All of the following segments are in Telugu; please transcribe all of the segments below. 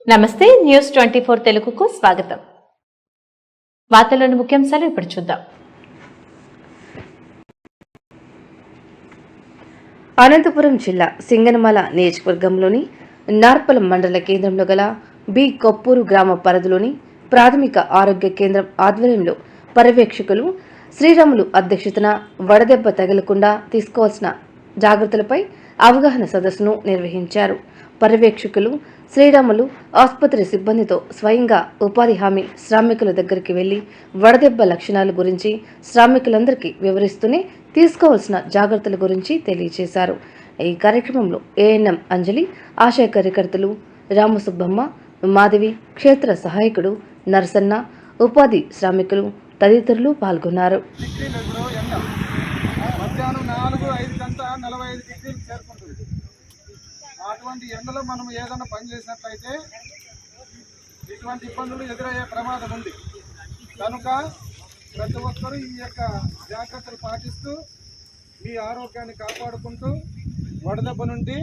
నమస్తే న్యూస్ 24 తెలుగుకు స్వాగతం. వార్తల్లోని ముఖ్యాంశాలు ఇప్పుడు చూద్దాం. అనంతపురం జిల్లా సింగనమల నియోజకవర్గంలోని నార్పలం మండల కేంద్రంలో గల బి కొప్పూరు గ్రామ పరిధిలోని ప్రాథమిక ఆరోగ్య కేంద్రం ఆధ్వర్యంలో పర్యవేక్షకులు శ్రీరాములు అధ్యక్షతన వడదెబ్బ తగలకుండా తీసుకోవాల్సిన జాగ్రత్తలపై అవగాహన సదస్సును నిర్వహించారు. పర్యవేక్షకులు శ్రీరాములు ఆసుపత్రి సిబ్బందితో స్వయంగా ఉపాధి హామీ శ్రామికుల దగ్గరికి వెళ్లి వడదెబ్బ లక్షణాల గురించి శ్రామికులందరికీ వివరిస్తూనే తీసుకోవాల్సిన జాగ్రత్తల గురించి తెలియజేశారు. ఈ కార్యక్రమంలో ఏఎన్ఎం అంజలి, ఆశా కార్యకర్తలు రామసుబ్బమ్మ, మాధవి, క్షేత్ర సహాయకుడు నరసన్న, ఉపాధి శ్రామికులు తదితరులు పాల్గొన్నారు. అటువంటి ఎండలో మనం ఏదైనా పని చేసినట్లయితే ఇటువంటి ఇబ్బందులు ఎదురయ్యే ప్రమాదం ఉంది. కనుక ప్రతి ఒక్కరూ ఈ యొక్క జాగ్రత్తలు పాటిస్తూ మీ ఆరోగ్యాన్ని కాపాడుకుంటూ వడదెబ్బ నుండి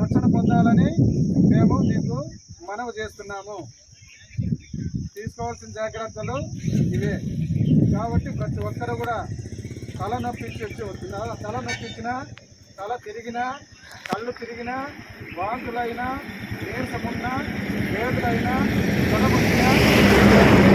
రక్షణ పొందాలని మేము మీకు మనవి చేస్తున్నాము. తీసుకోవాల్సిన జాగ్రత్తలు ఇవే. కాబట్టి ప్రతి ఒక్కరు కూడా తలనొప్పి ఇచ్చినా, తల తిరిగినా, కళ్ళు తిరిగినా, వాంతులైనా, నీరసమున్నా, వేదులైనా, జలమున్నా